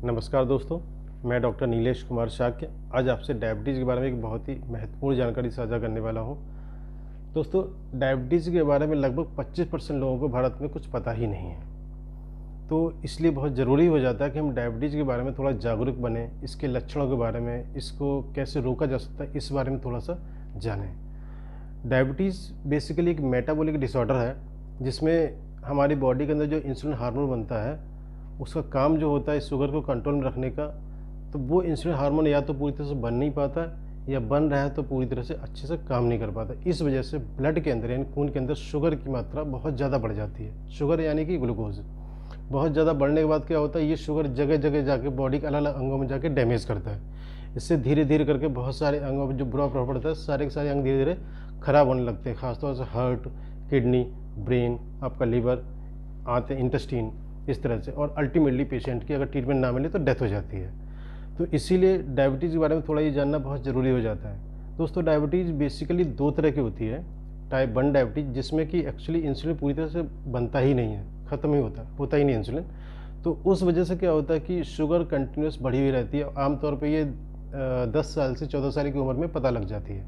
नमस्कार दोस्तों, मैं डॉक्टर नीलेश कुमार शाक्य आज आपसे डायबिटीज़ के बारे में एक बहुत ही महत्वपूर्ण जानकारी साझा करने वाला हूं। दोस्तों, डायबिटीज़ के बारे में लगभग 25% लोगों को भारत में कुछ पता ही नहीं है। तो इसलिए बहुत ज़रूरी हो जाता है कि हम डायबिटीज़ के बारे में थोड़ा जागरूक बने, इसके लक्षणों के बारे में, इसको कैसे रोका जा सकता है, इस बारे में थोड़ा सा जानें। डायबिटीज़ बेसिकली एक मेटाबॉलिक डिसऑर्डर है, जिसमें हमारी बॉडी के अंदर जो इंसुलिन हार्मोन बनता है, उसका काम जो होता है शुगर को कंट्रोल में रखने का। तो वो इंसुलिन हार्मोन या तो पूरी तरह से बन नहीं पाता है, या बन रहा है तो पूरी तरह से अच्छे से काम नहीं कर पाता। इस वजह से ब्लड के अंदर यानी खून के अंदर शुगर की मात्रा बहुत ज़्यादा बढ़ जाती है। शुगर यानी कि ग्लूकोज बहुत ज़्यादा बढ़ने के बाद क्या होता है, ये शुगर जगह जगह जाके बॉडी के अलग अलग अंगों में जाके डैमेज करता है। इससे धीरे धीरे करके बहुत सारे अंगों पर जो बुरा प्रभाव पड़ता है, सारे के सारे अंग धीरे धीरे खराब होने लगते हैं। खासतौर से हार्ट, किडनी, ब्रेन, आपका लीवर, आंत, इंटेस्टीन, इस तरह से। और अल्टीमेटली पेशेंट की अगर ट्रीटमेंट ना मिले तो डेथ हो जाती है। तो इसीलिए डायबिटीज़ के बारे में थोड़ा ये जानना बहुत ज़रूरी हो जाता है। दोस्तों, डायबिटीज़ बेसिकली दो तरह की होती है। टाइप 1 डायबिटीज़, जिसमें कि एक्चुअली इंसुलिन पूरी तरह से बनता ही नहीं है, ख़त्म ही होता ही नहीं इंसुलिन। तो उस वजह से क्या होता है कि शुगर कंटिन्यूस बढ़ी हुई रहती है। आमतौर पर ये 10 साल से 14 साल की उम्र में पता लग जाती है।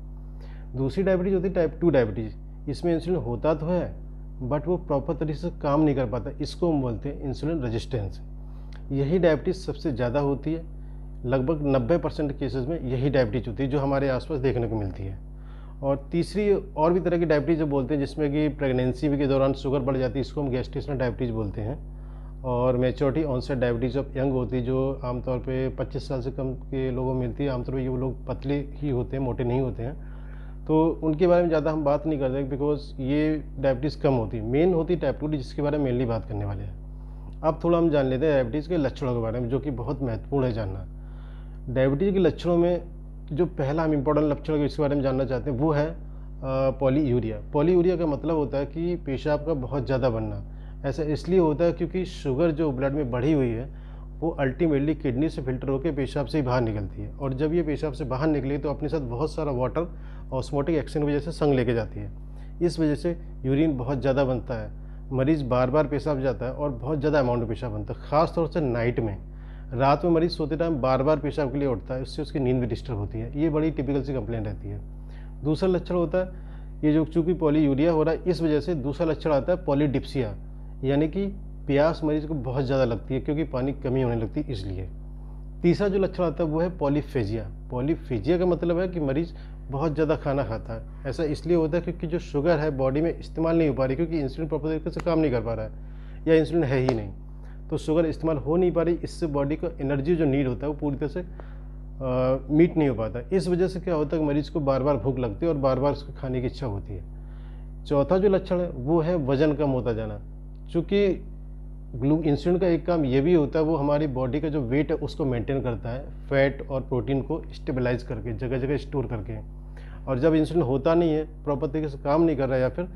दूसरी डायबिटीज़ होती है टाइप 2 डायबिटीज़। इसमें इंसुलिन होता तो है, बट वो प्रॉपर तरीके से काम नहीं कर पाता। इसको हम बोलते हैं इंसुलिन रेजिस्टेंस। यही डायबिटीज़ सबसे ज़्यादा होती है। लगभग 90% केसेस में यही डायबिटीज़ होती है जो हमारे आसपास देखने को मिलती है। और तीसरी और भी तरह की डायबिटीज़ जो बोलते हैं, जिसमें कि प्रेगनेंसी के दौरान शुगर बढ़ जाती है, इसको हम गेस्टेशनल डायबिटीज़ बोलते हैं। और maturity onset diabetes of young होती है, जो आमतौर पे 25 साल से कम के लोगों में मिलती है। आमतौर पर ये वो लोग पतले ही होते हैं, मोटे नहीं होते हैं। तो उनके बारे में ज़्यादा हम बात नहीं करते, बिकॉज ये डायबिटीज़ कम होती है। मेन होती है टाइप 2, जिसके बारे में मेनली बात करने वाले हैं। अब थोड़ा हम जान लेते हैं डायबिटीज़ के लक्षणों के बारे में, जो कि बहुत महत्वपूर्ण है जानना। डायबिटीज़ के लक्षणों में जो पहला हम इंपॉर्टेंट लक्षण इसके बारे में जानना चाहते हैं, वो है पॉलीयूरिया। पॉलीयूरिया का मतलब होता है कि पेशाब का बहुत ज़्यादा बनना। ऐसा इसलिए होता है क्योंकि शुगर जो ब्लड में बढ़ी हुई है, वो अल्टीमेटली किडनी से फिल्टर होकर पेशाब से ही बाहर निकलती है। और जब ये पेशाब से बाहर निकली तो अपने साथ बहुत सारा वाटर ऑस्मोटिक एक्शन की वजह से संग लेके जाती है। इस वजह से यूरिन बहुत ज़्यादा बनता है। मरीज़ बार बार पेशाब जाता है और बहुत ज़्यादा अमाउंट में पेशाब बनता है। ख़ास तौर से नाइट में, रात में मरीज़ सोते टाइम बार बार पेशाब के लिए उठता है। इससे उसकी नींद भी डिस्टर्ब होती है। ये बड़ी टिपिकल सी कंप्लेंट रहती है। दूसरा लक्षण होता है, ये जो चूँकि पॉलीयूरिया हो रहा है, इस वजह से दूसरा लक्षण आता है पॉलीडिप्सिया, यानी कि प्यास मरीज़ को बहुत ज़्यादा लगती है, क्योंकि पानी की कमी होने लगती है इसलिए। तीसरा जो लक्षण आता है वो है पॉलीफेजिया। पॉलीफेजिया का मतलब है कि मरीज़ बहुत ज़्यादा खाना खाता है। ऐसा इसलिए होता है क्योंकि जो शुगर है बॉडी में इस्तेमाल नहीं हो पा रही, क्योंकि इंसुलिन प्रॉपर तरीके से काम नहीं कर पा रहा है, या इंसुलिन है ही नहीं, तो शुगर इस्तेमाल हो नहीं पा रही। इससे बॉडी को एनर्जी जो नीड होता है वो पूरी तरह से मीट नहीं हो पाता। इस वजह से क्या होता है कि मरीज़ को बार बार भूख लगती है और बार बार उसको खाने की इच्छा होती है। चौथा जो लक्षण है वो है वजन कम होता जाना। चूँकि इंसुलिन का एक काम ये भी होता है, वो हमारी बॉडी का जो वेट है उसको मेंटेन करता है, फैट और प्रोटीन को स्टेबलाइज करके, जगह जगह स्टोर करके। और जब इंसुलिन होता नहीं है, प्रॉपर तरीके से काम नहीं कर रहा है, या फिर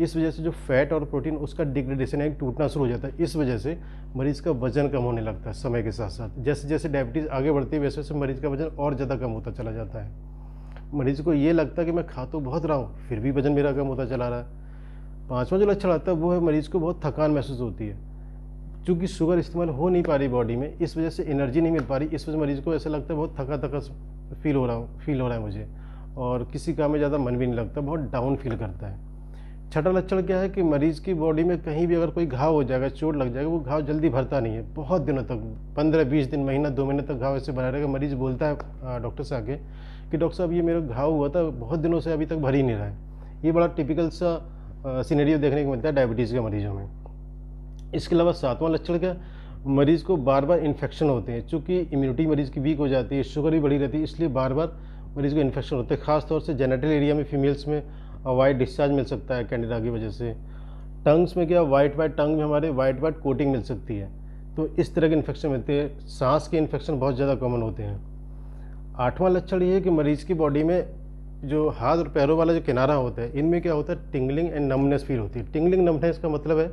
इस वजह से जो फैट और प्रोटीन उसका डिग्रेडेशन है, टूटना शुरू हो जाता है। इस वजह से मरीज़ का वजन कम होने लगता है समय के साथ साथ। जैसे जैसे डायबिटीज़ आगे बढ़ती है, वैसे वैसे मरीज़ का वजन और ज़्यादा कम होता चला जाता है। मरीज़ को ये लगता है कि मैं खा तो बहुत रहा हूँ, फिर भी वजन मेरा कम होता चला रहा है। पाँचवा जो लक्षण आता है वो है मरीज़ को बहुत थकान महसूस होती है। चूँकि शुगर इस्तेमाल हो नहीं पा रही बॉडी में, इस वजह से एनर्जी नहीं मिल पा रही। इस वजह से मरीज़ को ऐसा लगता है बहुत थका थका फील हो रहा है मुझे, और किसी काम में ज़्यादा मन भी नहीं लगता, बहुत डाउन फील करता है। छठा लक्षण क्या है कि मरीज़ की बॉडी में कहीं भी अगर कोई घाव हो जाएगा, चोट लग जाएगा, वो घाव जल्दी भरता नहीं है। बहुत दिनों तक, 15-20 दिन, महीना, 2 महीने तक घाव ऐसे बना रहेगा। मरीज़ बोलता है डॉक्टर से आके कि डॉक्टर साहब, ये मेरा घाव हुआ था बहुत दिनों से, अभी तक भर ही नहीं रहा है। ये बड़ा टिपिकल सा सिनेरियो देखने को मिलता है डायबिटीज़ के मरीजों में। इसके अलावा सातवां लक्षण क्या, मरीज़ को बार बार इन्फेक्शन होते हैं। चूँकि इम्यूनिटी मरीज़ की वीक हो जाती है, शुगर भी बढ़ी रहती है, इसलिए बार बार मरीज़ को इन्फेक्शन होते हैं। खासतौर से जेनिटल एरिया में फीमेल्स में वाइट डिस्चार्ज मिल सकता है कैंडिडा की वजह से। टंग्स में क्या, वाइट टंग में हमारे वाइट कोटिंग मिल सकती है। तो इस तरह के इन्फेक्शन मिलते हैं। सांस के इन्फेक्शन बहुत ज़्यादा कॉमन होते हैं। आठवां लक्षण ये है कि मरीज़ की बॉडी में जो हाथ और पैरों वाला जो किनारा होता है, इनमें क्या होता है, टिंगलिंग एंड नमनेस फील होती है। टिंगलिंग नमनेस का मतलब है,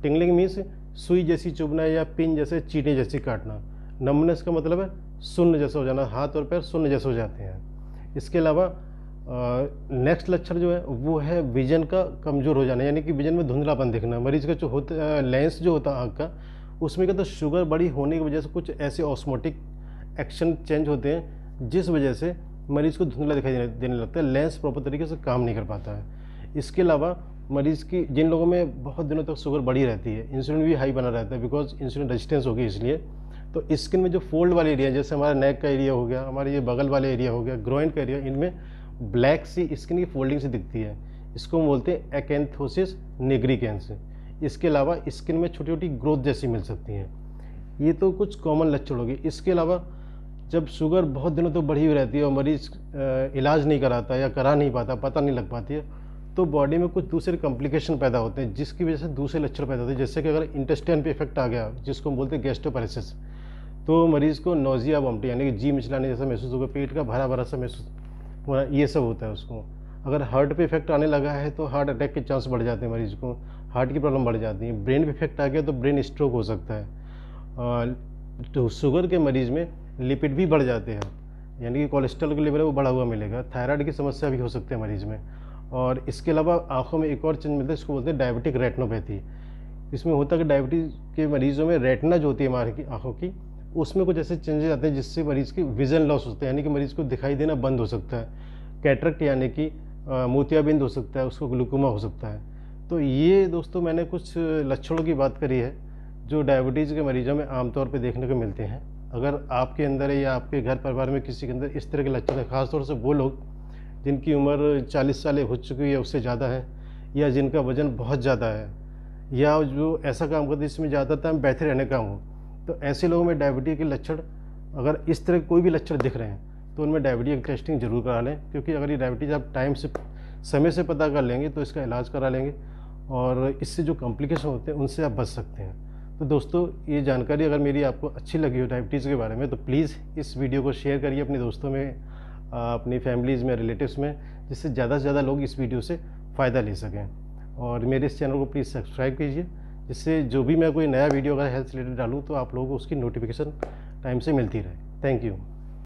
टिंगलिंग मीन्स सुई जैसी चुभना या पिन जैसे चींटे जैसी काटना। नमनेस का मतलब है सुन्न जैसा हो जाना, हाथ और पैर सुन्न जैसे हो जाते हैं। इसके अलावा नेक्स्ट लक्षण जो है वो है विजन का कमज़ोर हो जाना, यानी कि विजन में धुंधलापन दिखना। मरीज़ का जो होता लेंस जो होता है आँख का, उसमें क्या, तो शुगर बड़ी होने की वजह से कुछ ऐसे ऑस्मोटिक एक्शन चेंज होते हैं जिस वजह से मरीज़ को धुंधला दिखाई देने लगता है, लेंस प्रॉपर तरीके से काम नहीं कर पाता है। इसके अलावा मरीज़ की, जिन लोगों में बहुत दिनों तक शुगर बढ़ी रहती है, इंसुलिन भी हाई बना रहता है बिकॉज इंसुलिन रेजिस्टेंस हो गई, इसलिए तो स्किन में जो फोल्ड वाले एरिया, जैसे हमारा नेक का एरिया हो गया, हमारे ये बगल वाले एरिया हो गया, ग्रोइन का एरिया, इनमें ब्लैक सी स्किन की फोल्डिंग से दिखती है। इसको हम बोलते हैं एक्एंथोसिस निग्रिकेंस। इसके अलावा स्किन में छोटी छोटी ग्रोथ जैसी मिल सकती हैं। ये तो कुछ कॉमन लक्षण होगी। इसके अलावा जब शुगर बहुत दिनों तक तो बढ़ी हुई रहती है और मरीज़ इलाज नहीं कराता या करा नहीं पाता, पता नहीं लग पाती है, तो बॉडी में कुछ दूसरे कॉम्प्लिकेशन पैदा होते हैं जिसकी वजह से दूसरे लक्षण पैदा होते हैं। जैसे कि अगर इंटेस्टाइन पे इफेक्ट आ गया, जिसको हम बोलते हैं गैस्ट्रोपैरेसिस, तो मरीज़ को नोजिया वॉमिटिंग यानी कि जी मिचलाने जैसा महसूस होगा, पेट का भरा भरा सा महसूस होना, ये सब होता है उसको। अगर हार्ट पे इफेक्ट आने लगा है तो हार्ट अटैक के चांस बढ़ जाते हैं, मरीज़ को हार्ट की प्रॉब्लम बढ़ जाती है। ब्रेन पे इफेक्ट आ गया तो ब्रेन स्ट्रोक हो सकता है। तो शुगर के मरीज़ में लिपिड भी बढ़ जाते हैं, यानी कि कोलेस्ट्रॉल का लेवल है वो बढ़ा हुआ मिलेगा। थायराइड की समस्या भी हो सकती है मरीज़ में। और इसके अलावा आँखों में एक और चीज़ मिलता है, इसको बोलते हैं डायबिटिक रेटिनोपैथी। इसमें होता है कि डायबिटीज़ के मरीज़ों में रेटिना जो होती है हमारी आँखों की, उसमें कुछ ऐसे चेंजेस आते हैं जिससे मरीज़ की विजन लॉस होता है, यानी कि मरीज़ को दिखाई देना बंद हो सकता है। कैटरेक्ट यानी कि मोतियाबिंद हो सकता है, उसको ग्लूकोमा हो सकता है। तो ये दोस्तों मैंने कुछ लक्षणों की बात करी है जो डायबिटीज़ के मरीज़ों में आमतौर पे देखने को मिलते हैं। अगर आपके अंदर है या आपके घर परिवार में किसी के अंदर इस तरह के लक्षण हैं, ख़ासतौर से वो लोग जिनकी उम्र 40 साल हो चुकी है उससे ज़्यादा है, या जिनका वज़न बहुत ज़्यादा है, या जो ऐसा काम करते हैं जिसमें ज़्यादा टाइम बैठे रहने का हो, तो ऐसे लोगों में डायबिटीज़ के लक्षण, अगर इस तरह कोई भी लक्षण दिख रहे हैं तो उनमें डायबिटीज़ की टेस्टिंग जरूर करा लें, क्योंकि अगर ये डायबिटीज़ आप टाइम से, समय से पता कर लेंगे तो इसका इलाज करा लेंगे और इससे जो कॉम्प्लिकेशन होते हैं उनसे आप बच सकते हैं। तो दोस्तों, ये जानकारी अगर मेरी आपको अच्छी लगी हो डायबिटीज़ के बारे में, तो प्लीज़ इस वीडियो को शेयर करिए अपने दोस्तों में, अपनी फैमिलीज़ में, रिलेटिव्स में, जिससे ज़्यादा से ज़्यादा लोग इस वीडियो से फ़ायदा ले सकें। और मेरे इस चैनल को प्लीज़ सब्सक्राइब कीजिए, जिससे जो भी मैं कोई नया वीडियो अगर हेल्थ से रिलेटेड डालूँ तो आप लोगों को उसकी नोटिफिकेशन टाइम से मिलती रहे। Thank you.